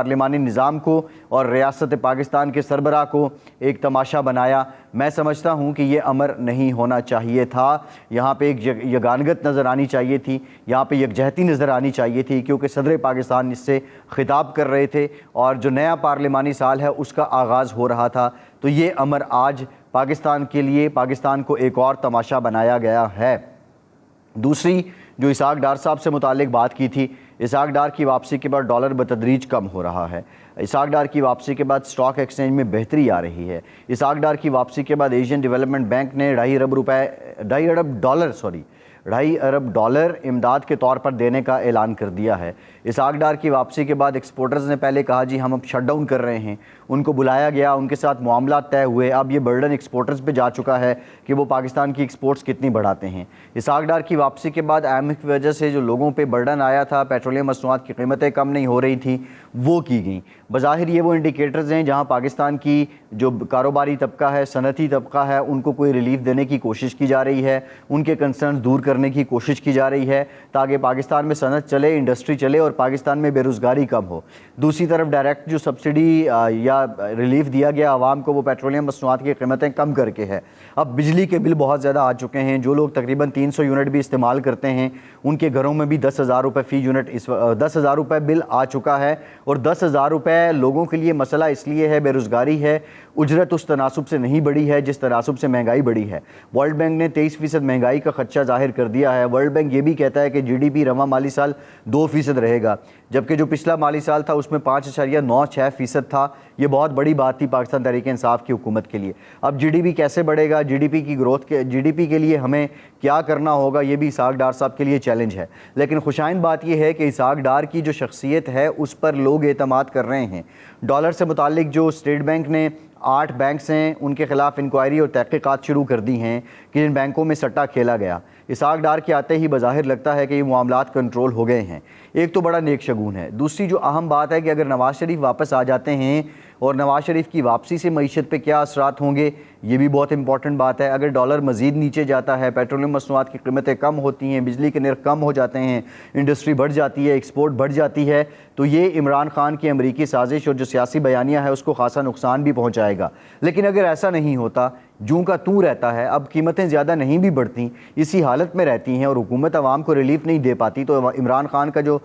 پارلیمانی نظام کو اور ریاست پاکستان کے سربراہ کو ایک تماشا بنایا۔ میں سمجھتا ہوں کہ یہ امر نہیں ہونا چاہیے تھا، یہاں پہ ایک یگانگت نظر آنی چاہیے تھی، یہاں پہ یکجہتی نظر آنی چاہیے تھی، کیونکہ صدر پاکستان اس سے خطاب کر رہے تھے اور جو نیا پارلیمانی سال ہے اس کا آغاز ہو رہا تھا۔ تو یہ امر آج پاکستان کے لیے، پاکستان کو ایک اور تماشا بنایا گیا ہے۔ دوسری جو اسحاق ڈار صاحب سے متعلق بات کی تھی، اسحاق ڈار کی واپسی کے بعد ڈالر بتدریج کم ہو رہا ہے، اسحاق ڈار کی واپسی کے بعد سٹاک ایکسچینج میں بہتری آ رہی ہے۔ اسحاق ڈار کی واپسی کے بعد ایشین ڈیولپمنٹ بینک نے 2.5 ارب ڈالر امداد کے طور پر دینے کا اعلان کر دیا ہے۔ اسحاق ڈار کی واپسی کے بعد ایکسپورٹرز نے پہلے کہا جی ہم اب شٹ ڈاؤن کر رہے ہیں، ان کو بلایا گیا، ان کے ساتھ معاملات طے ہوئے، اب یہ برڈن ایکسپورٹرز پہ جا چکا ہے کہ وہ پاکستان کی ایکسپورٹس کتنی بڑھاتے ہیں۔ اسحاق ڈار کی واپسی کے بعد IMF کی وجہ سے جو لوگوں پہ برڈن آیا تھا، پیٹرولیم مصنوعات کی قیمتیں کم نہیں ہو رہی تھیں، وہ کی گئیں۔ بظاہر یہ وہ انڈیکیٹرز ہیں جہاں پاکستان کی جو کاروباری طبقہ ہے، صنعتی طبقہ ہے، ان کو کوئی ریلیف دینے کی کوشش کی جا رہی ہے، ان کے کنسرنز دور کرنے کی کوشش کی جا رہی ہے تاکہ پاکستان میں صنعت چلے، انڈسٹری چلے اور پاکستان میں بے روزگاری کم ہو۔ دوسری طرف ڈائریکٹ جو سبسڈی یا ریلیف دیا گیا عوام کو وہ پیٹرولیم مصنوعات کی قیمتیں کم کر کے ہے۔ اب بجلی کے بل بہت زیادہ آ چکے ہیں، جو لوگ تقریباً 300 یونٹ بھی استعمال کرتے ہیں ان کے گھروں میں بھی 10,000 روپے فی یونٹ 10,000 روپے بل آ چکا ہے، اور 10,000 روپے لوگوں کے لیے مسئلہ اس لیے ہے، بے روزگاری ہے، اجرت اس تناسب سے نہیں بڑھی ہے جس تناسب سے مہنگائی بڑھی ہے۔ ورلڈ بینک نے 23% مہنگائی کا خدشہ ظاہر کر دیا ہے۔ ورلڈ بینک یہ بھی کہتا ہے کہ GDP رواں مالی سال 2% رہے گا، جبکہ جو پچھلا مالی سال تھا اس میں 5.96% تھا۔ یہ بہت بڑی بات تھی پاکستان تحریک انصاف کی حکومت کے لیے۔ اب GDP کیسے بڑھے گا، GDP کی گروتھ کے GDP کے لیے ہمیں کیا کرنا ہوگا، یہ بھی اسحاق ڈار صاحب کے لیے چیلنج ہے۔ لیکن خوشائن بات یہ ہے کہ اسحاق ڈار کی جو شخصیت ہے اس پر لوگ اعتماد کر رہے ہیں۔ ڈالر سے متعلق جو اسٹیٹ بینک نے 8 بینکس ہیں ان کے خلاف انکوائری اور تحقیقات شروع کر دی ہیں کہ جن بینکوں میں سٹا کھیلا گیا۔ اسحاق ڈار کے آتے ہی بظاہر لگتا ہے کہ یہ معاملات کنٹرول ہو گئے ہیں، ایک تو بڑا نیک شگون ہے۔ دوسری جو اہم بات ہے کہ اگر نواز شریف واپس آ جاتے ہیں اور نواز شریف کی واپسی سے معیشت پہ کیا اثرات ہوں گے، یہ بھی بہت امپورٹنٹ بات ہے۔ اگر ڈالر مزید نیچے جاتا ہے، پیٹرولیم مصنوعات کی قیمتیں کم ہوتی ہیں، بجلی کے نرخ کم ہو جاتے ہیں، انڈسٹری بڑھ جاتی ہے، ایکسپورٹ بڑھ جاتی ہے، تو یہ عمران خان کی امریکی سازش اور جو سیاسی بیانیہ ہے اس کو خاصا نقصان بھی پہنچائے گا۔ لیکن اگر ایسا نہیں ہوتا، جوں کا توں رہتا ہے، اب قیمتیں زیادہ نہیں بھی بڑھتی، اسی حالت میں رہتی ہیں اور حکومت عوام کو ریلیف نہیں دے پاتی، تو عمران خان کا جو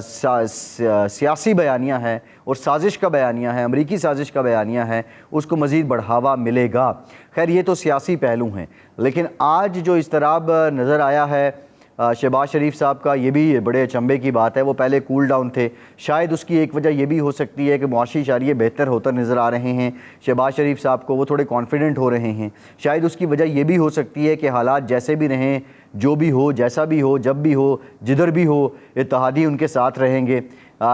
سیاسی بیانیہ ہے اور سازش کا بیانیہ ہے، امریکی سازش کا بیانیہ ہے، اس کو مزید بڑھاوا ملے گا۔ خیر یہ تو سیاسی پہلو ہیں، لیکن آج جو اضطراب نظر آیا ہے شہباز شریف صاحب کا، یہ بھی بڑے اچنبے کی بات ہے۔ وہ پہلے کول ڈاؤن تھے، شاید اس کی ایک وجہ یہ بھی ہو سکتی ہے کہ معاشی اشاریے بہتر ہوتا نظر آ رہے ہیں شہباز شریف صاحب کو، وہ تھوڑے کانفیڈنٹ ہو رہے ہیں۔ شاید اس کی وجہ یہ بھی ہو سکتی ہے کہ حالات جیسے بھی رہیں، جو بھی ہو، جیسا بھی ہو، جب بھی ہو، جدھر بھی ہو، اتحادی ان کے ساتھ رہیں گے۔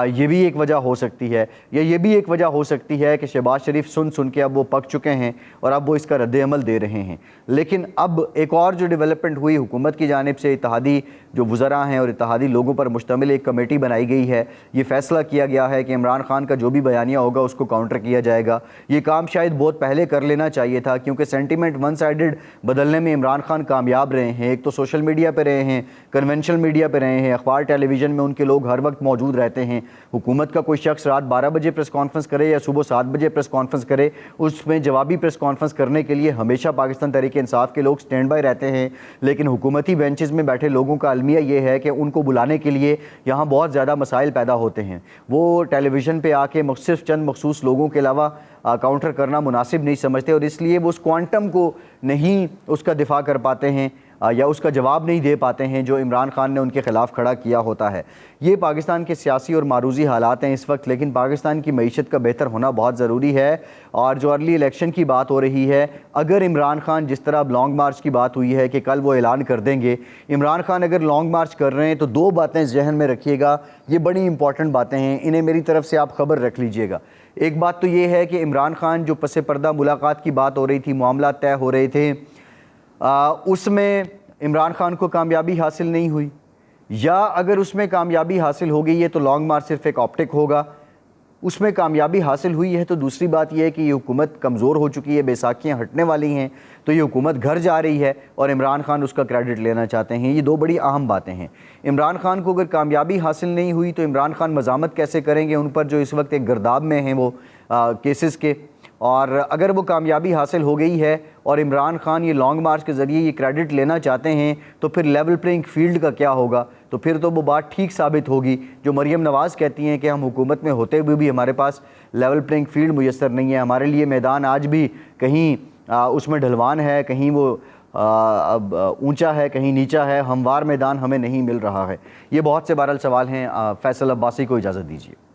یہ بھی ایک وجہ ہو سکتی ہے، یا یہ بھی ایک وجہ ہو سکتی ہے کہ شہباز شریف سن کے اب وہ پک چکے ہیں اور اب وہ اس کا رد عمل دے رہے ہیں۔ لیکن اب ایک اور جو ڈیولپمنٹ ہوئی حکومت کی جانب سے، اتحادی جو وزراء ہیں اور اتحادی لوگوں پر مشتمل ایک کمیٹی بنائی گئی ہے، یہ فیصلہ کیا گیا ہے کہ عمران خان کا جو بھی بیانیہ ہوگا اس کو کاؤنٹر کیا جائے گا۔ یہ کام شاید بہت پہلے کر لینا چاہیے تھا، کیونکہ سینٹیمنٹ ون سائیڈڈ بدلنے میں عمران خان کامیاب رہے ہیں۔ ایک تو سوشل میڈیا پہ رہے ہیں، کنونشنل میڈیا پہ رہے ہیں، اخبار ٹیلی ویژن میں ان کے لوگ ہر وقت موجود رہتے ہیں۔ حکومت کا کوئی شخص رات 12 بجے پریس کانفرنس کرے یا صبح 7 بجے پریس کانفرنس کرے، اس میں جوابی پریس کانفرنس کرنے کے لیے ہمیشہ پاکستان تحریک انصاف کے لوگ سٹینڈ بائی رہتے ہیں۔ لیکن حکومتی بینچز میں بیٹھے لوگوں کا المیہ یہ ہے کہ ان کو بلانے کے لیے یہاں بہت زیادہ مسائل پیدا ہوتے ہیں۔ وہ ٹیلی ویژن پہ آ کے صرف چند مخصوص لوگوں کے علاوہ کاؤنٹر کرنا مناسب نہیں سمجھتے، اور اس لیے وہ اس کوانٹم کو نہیں اس کا دفاع کر پاتے ہیں یا اس کا جواب نہیں دے پاتے ہیں جو عمران خان نے ان کے خلاف کھڑا کیا ہوتا ہے۔ یہ پاکستان کے سیاسی اور معروضی حالات ہیں اس وقت، لیکن پاکستان کی معیشت کا بہتر ہونا بہت ضروری ہے۔ اور جو ارلی الیکشن کی بات ہو رہی ہے، اگر عمران خان جس طرح اب لانگ مارچ کی بات ہوئی ہے کہ کل وہ اعلان کر دیں گے، عمران خان اگر لانگ مارچ کر رہے ہیں تو 2 باتیں ذہن میں رکھیے گا، یہ بڑی امپورٹنٹ باتیں ہیں، انہیں میری طرف سے آپ خبر رکھ لیجئے گا۔ ایک بات تو یہ ہے کہ عمران خان جو پس پردہ ملاقات کی بات ہو رہی تھی، معاملات طے ہو رہے تھے، اس میں عمران خان کو کامیابی حاصل نہیں ہوئی، یا اگر اس میں کامیابی حاصل ہو گئی ہے تو لانگ مارچ صرف ایک آپٹک ہوگا۔ اس میں کامیابی حاصل ہوئی ہے، تو دوسری بات یہ ہے کہ یہ حکومت کمزور ہو چکی ہے، بیساکھیاں ہٹنے والی ہیں، تو یہ حکومت گھر جا رہی ہے اور عمران خان اس کا کریڈٹ لینا چاہتے ہیں۔ یہ دو بڑی اہم باتیں ہیں۔ عمران خان کو اگر کامیابی حاصل نہیں ہوئی تو عمران خان مزاحمت کیسے کریں گے ان پر جو اس وقت ایک گرداب میں ہیں وہ کیسز کے، اور اگر وہ کامیابی حاصل ہو گئی ہے اور عمران خان یہ لانگ مارچ کے ذریعے یہ کریڈٹ لینا چاہتے ہیں تو پھر لیول پلینگ فیلڈ کا کیا ہوگا؟ تو پھر تو وہ بات ٹھیک ثابت ہوگی جو مریم نواز کہتی ہیں کہ ہم حکومت میں ہوتے ہوئے بھی ہمارے پاس لیول پلینگ فیلڈ میسر نہیں ہے، ہمارے لیے میدان آج بھی کہیں اس میں ڈھلوان ہے، کہیں وہ اونچا ہے، کہیں نیچا ہے، ہموار میدان ہمیں نہیں مل رہا ہے۔ یہ بہت سے بہرحال سوال ہیں۔ فیصل عباسی کو اجازت دیجیے۔